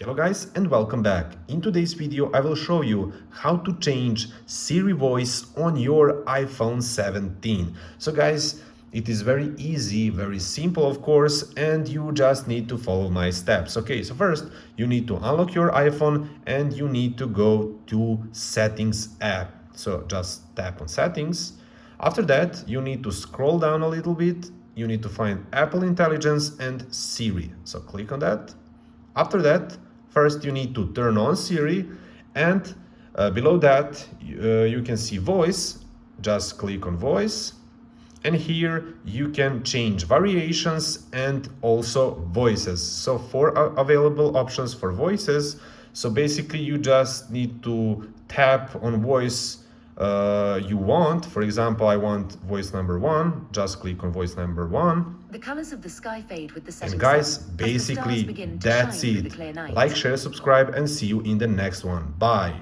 Hello guys and welcome back. In today's video I will show you how to change Siri voice on your iPhone 17. So guys, it is very easy, very simple of course, and you just need to follow my steps. Okay, so first you need to unlock your iPhone and you need to go to Settings app. So just tap on Settings. After that you need to scroll down a little bit. You need to find Apple Intelligence and Siri. So click on that. After that, first you need to turn on Siri, and below that you can see voice. Just click on voice, and here you can change variations and also voices. So four available options for voices. So basically you just need to tap on voice you want. For example, I want voice number 1. Just click on voice number 1. The colors of the sky fade with the setting And guys, sun, as the stars basically begin to that's shine through the it. clear night. Like, share, subscribe, and see you in the next one. Bye.